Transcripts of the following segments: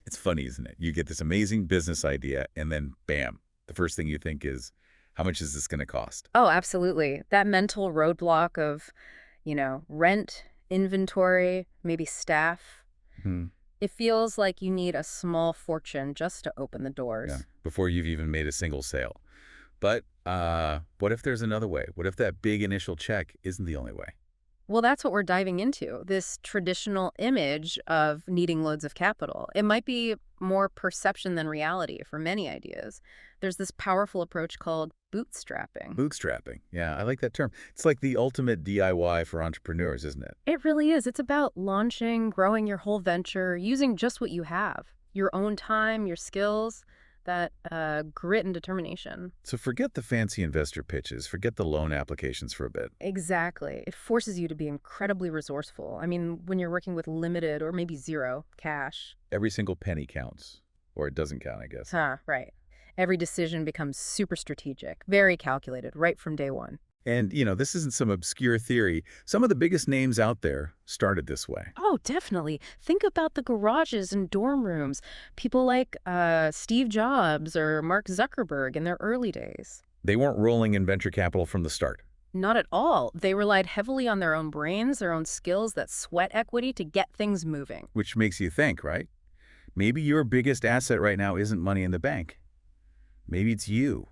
It's funny, isn't it? You get this amazing business idea, and then bam, the first thing you think is, how much is this going to cost? Oh, absolutely. That mental roadblock of, rent, inventory, maybe staff. Hmm. It feels like you need a small fortune just to open the Yeah, doors. before you've even made a single sale. But what if there's another way? What if that big initial check isn't the only way? Well, that's what we're diving into, this traditional image of needing loads of capital. It might be more perception than reality for many ideas. There's this powerful approach called bootstrapping. Bootstrapping. Yeah, I like that term. It's like the ultimate DIY for entrepreneurs, isn't it? It really is. It's about launching, growing your whole venture, using just what you have, your own time, your skills, that grit and determination. So forget the fancy investor pitches, forget the loan applications for a bit. Exactly. It forces you to be incredibly resourceful. I mean, when you're working with limited or maybe zero cash. Every single penny counts. Or it doesn't count, I guess. Huh, right. Every decision becomes super strategic, very calculated, right from day one. And, this isn't some obscure theory. Some of the biggest names out there started this way. Oh, definitely. Think about the garages and dorm rooms. People like Steve Jobs or Mark Zuckerberg in their early days. They weren't rolling in venture capital from the start, Not at all. They relied heavily on their own brains, their own skills, that sweat equity to get things moving. which makes you think, right? Maybe your biggest asset right now isn't money in the bank. Maybe it's you,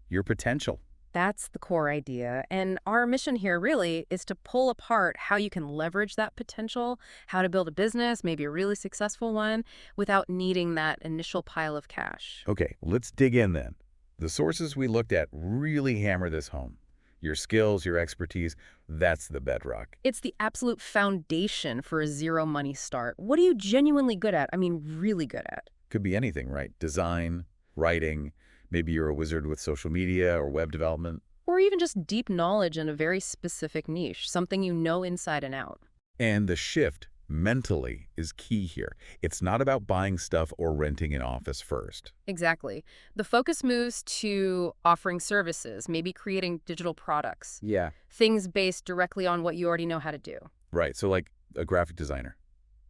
your potential. That's the core idea. And our mission here really is to pull apart how you can leverage that potential, how to build a business, maybe a really successful one, without needing that initial pile of cash. Okay, let's dig in then. The sources we looked at really hammer this home. Your skills, your expertise, that's the bedrock. It's the absolute foundation for a zero money start. What are you genuinely good at? I mean, really good at. Could be anything, right? Design, writing, maybe you're a wizard with social media or web development. Or even just deep knowledge in a very specific niche, something you know inside and out. And the shift mentally is key here. It's not about buying stuff or renting an office first. Exactly. The focus moves to offering services, maybe creating digital products, Yeah. things based directly on what you already know how to do. Right, so like a graphic designer.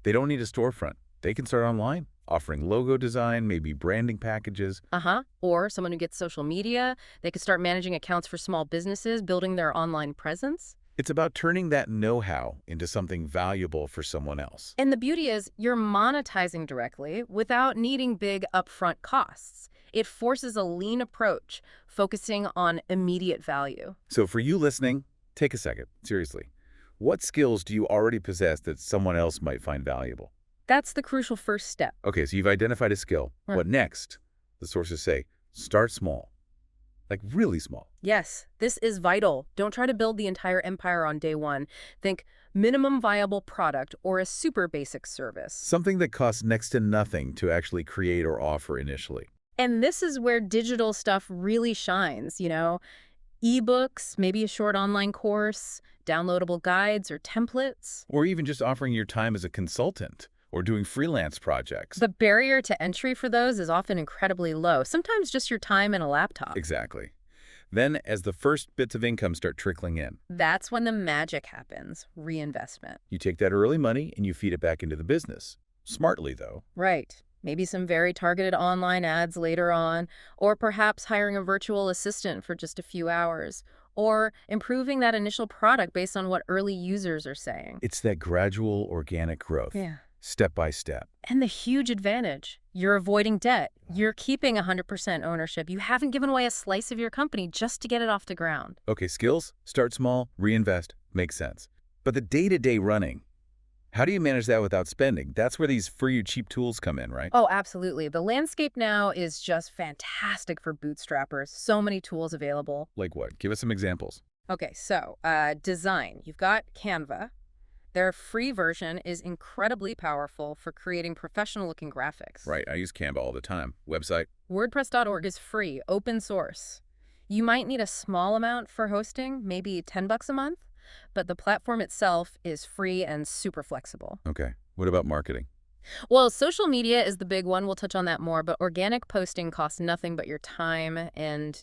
They don't need a storefront. They can start online, offering logo design, maybe branding packages. Uh-huh. Or someone who gets social media, they could start managing accounts for small businesses, building their online presence. It's about turning that know-how into something valuable for someone else. And the beauty is you're monetizing directly without needing big upfront costs. It forces a lean approach, focusing on immediate value. So for you listening, take a second, seriously. What skills do you already possess that someone else might find valuable? That's the crucial first step. Okay, so you've identified a skill. Right. What next? The sources say, start small, like really small. Yes, this is vital. Don't try to build the entire empire on day one. Think minimum viable product or a super basic service. Something that costs next to nothing to actually create or offer initially. And this is where digital stuff really shines, ebooks, maybe a short online course, downloadable guides or templates. Or even just offering your time as a consultant or doing freelance projects. The barrier to entry for those is often incredibly low, sometimes just your time and a laptop. Exactly. Then, as the first bits of income start trickling in, That's when the magic happens, reinvestment. you take that early money and you feed it back into the business. Smartly, though. Right. Maybe some very targeted online ads later on, or perhaps hiring a virtual assistant for just a few hours, or improving that initial product based on what early users are saying. It's that gradual organic growth, Yeah. step by step. And the huge advantage, you're avoiding debt. You're keeping 100% ownership. You haven't given away a slice of your company just to get it off the ground. Okay, skills, start small, reinvest, makes sense. But the day-to-day running, how do you manage that without spending? That's where these free or cheap tools come in, right? Oh, absolutely. The landscape now is just fantastic for bootstrappers. So many tools available. Like what? Give us some examples. Okay, so design. You've got Canva. Their free version is incredibly powerful for creating professional-looking graphics. Right, I use Canva all the time. Website? WordPress.org is free, open source. You might need a small amount for hosting, maybe $10 a month, but the platform itself is free and super flexible. Okay. What about marketing? Well, social media is the big one. We'll touch on that more, but organic posting costs nothing but your time and,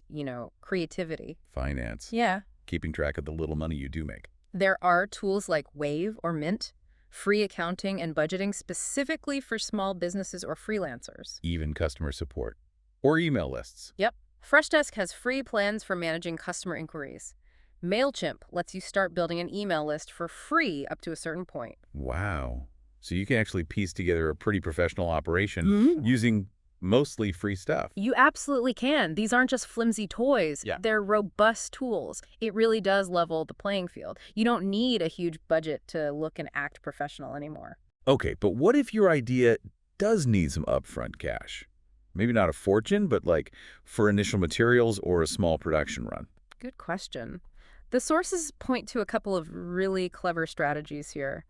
creativity. Finance? Yeah. Keeping track of the little money you do make. There are tools like Wave or Mint. free accounting and budgeting specifically for small businesses or freelancers. Even customer support. Or email lists. Yep. Freshdesk has free plans for managing customer inquiries. MailChimp lets you start building an email list for free up to a certain point. Wow. So you can actually piece together a pretty professional operation Mm. using mostly free stuff. You absolutely can. These aren't just flimsy toys. Yeah. They're robust tools. It really does level the playing field. You don't need a huge budget to look and act professional anymore. Okay, but what if your idea does need some upfront cash? Maybe not a fortune, but like for initial materials or a small production run. Good question. The sources point to a couple of really clever strategies here.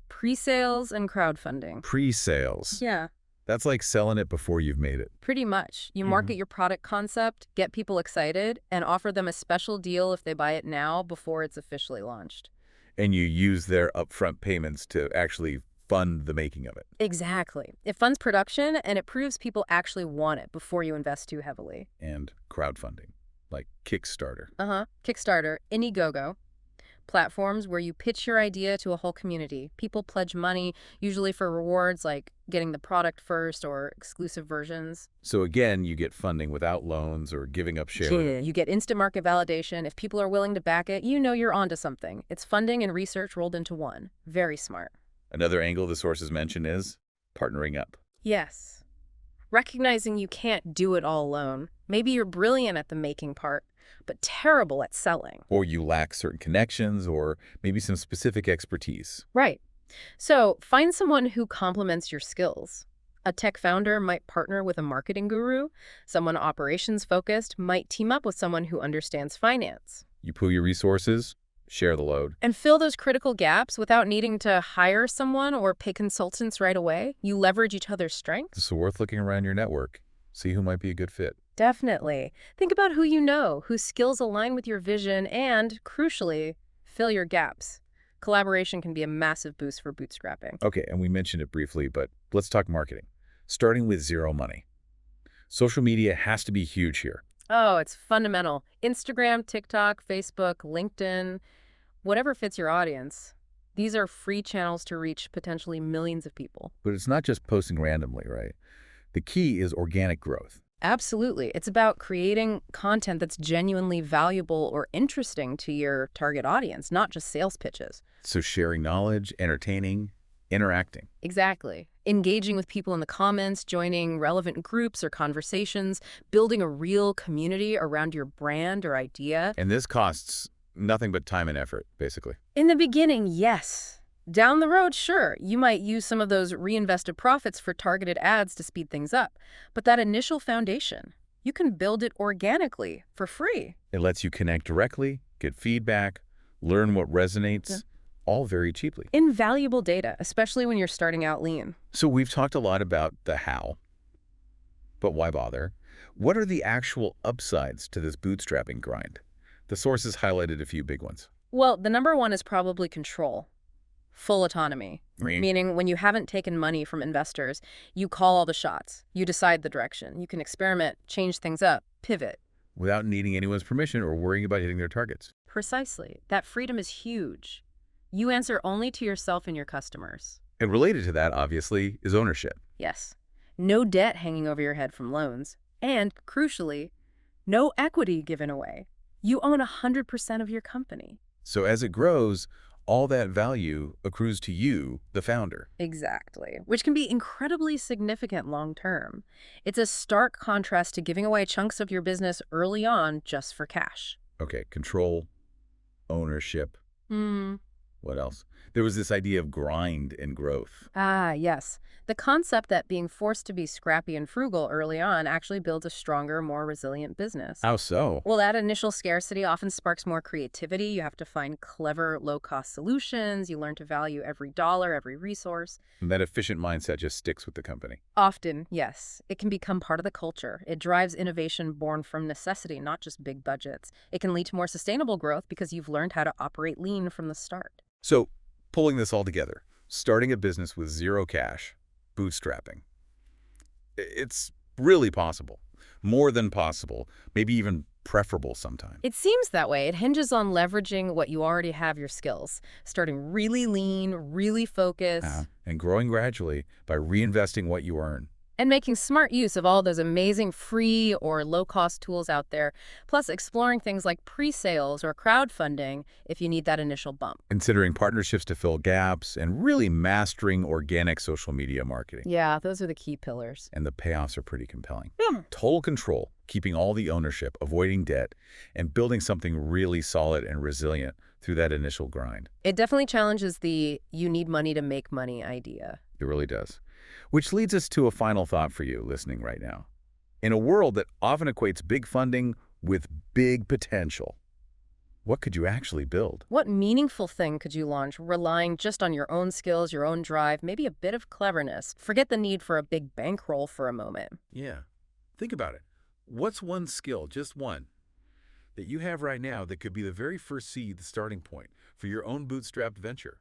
Pre-sales and crowdfunding. Pre-sales. Yeah. That's like selling it before you've made it. Pretty much. You market your product concept, get people excited, and offer them a special deal if they buy it now before it's officially launched. And you use their upfront payments to actually fund the making of it. Exactly. It funds production, and it proves people actually want it before you invest too heavily. And crowdfunding, like Kickstarter. Kickstarter, Indiegogo. Platforms where you pitch your idea to a whole community. People pledge money, usually for rewards like getting the product first or exclusive versions. So again, you get funding without loans or giving up shares. Yeah. You get instant market validation. If people are willing to back it, you know you're onto something. It's funding and research rolled into one. Very smart. Another angle the sources mention is partnering up. Yes. Recognizing you can't do it all alone. Maybe you're brilliant at the making part, but terrible at selling. Or you lack certain connections or maybe some specific expertise. Right. So find someone who complements your skills. A tech founder might partner with a marketing guru. Someone operations-focused might team up with someone who understands finance. You pool your resources, share the load. And fill those critical gaps without needing to hire someone or pay consultants right away. You leverage each other's strengths. So worth looking around your network. See who might be a good fit. Definitely. Think about who you know, whose skills align with your vision, and, crucially, fill your gaps. Collaboration can be a massive boost for bootstrapping. Okay, and we mentioned it briefly, but let's talk marketing. Starting with zero money. Social media has to be huge here. Oh, it's fundamental. Instagram, TikTok, Facebook, LinkedIn, whatever fits your audience. These are free channels to reach potentially millions of people. But it's not just posting randomly, right? The key is organic growth. Absolutely. It's about creating content that's genuinely valuable or interesting to your target audience, not just sales pitches. So sharing knowledge, entertaining, interacting. Exactly. Engaging with people in the comments, joining relevant groups or conversations, building a real community around your brand or idea. And this costs nothing but time and effort, basically. In the beginning, yes. Down the road, sure, you might use some of those reinvested profits for targeted ads to speed things up. But that initial foundation, you can build it organically for free. It lets you connect directly, get feedback, learn what resonates, all very cheaply. Invaluable data, especially when you're starting out lean. So we've talked a lot about the how, but why bother? What are the actual upsides to this bootstrapping grind? The sources highlighted a few big ones. Well, the number one is probably control. Full autonomy, meaning when you haven't taken money from investors, you call all the shots. You decide the direction. You can experiment, change things up, pivot. Without needing anyone's permission or worrying about hitting their targets. Precisely. That freedom is huge. You answer only to yourself and your customers. And related to that, obviously, is ownership. Yes. No debt hanging over your head from loans. And, crucially, no equity given away. You own 100% of your company. So as it grows, all that value accrues to you, the founder. Exactly, which can be incredibly significant long-term. It's a stark contrast to giving away chunks of your business early on just for cash. Okay, control, ownership. What else? There was this idea of grind and growth. Ah, yes. The concept that being forced to be scrappy and frugal early on actually builds a stronger, more resilient business. How so? Well, that initial scarcity often sparks more creativity. You have to find clever, low-cost solutions. You learn to value every dollar, every resource. And that efficient mindset just sticks with the company. Often, yes. It can become part of the culture. It drives innovation born from necessity, not just big budgets. It can lead to more sustainable growth because you've learned how to operate lean from the start. So, pulling this all together, starting a business with zero cash, bootstrapping. It's really possible, more than possible, maybe even preferable sometimes. It seems that way. It hinges on leveraging what you already have your skills, starting really lean, really focused, And growing gradually by reinvesting what you earn. and making smart use of all those amazing free or low-cost tools out there, plus exploring things like pre-sales or crowdfunding if you need that initial bump. Considering partnerships to fill gaps, and really mastering organic social media marketing. Yeah, those are the key pillars. And the payoffs are pretty compelling. Yeah. Total control, keeping all the ownership, avoiding debt, and building something really solid and resilient through that initial grind. It definitely challenges the "you need money to make money" idea. It really does. Which leads us to a final thought for you listening right now. In a world that often equates big funding with big potential, what could you actually build? What meaningful thing could you launch relying just on your own skills, your own drive, maybe a bit of cleverness? Forget the need for a big bankroll for a moment. Yeah. Think about it. What's one skill, just one, that you have right now that could be the very first seed, the starting point for your own bootstrapped venture?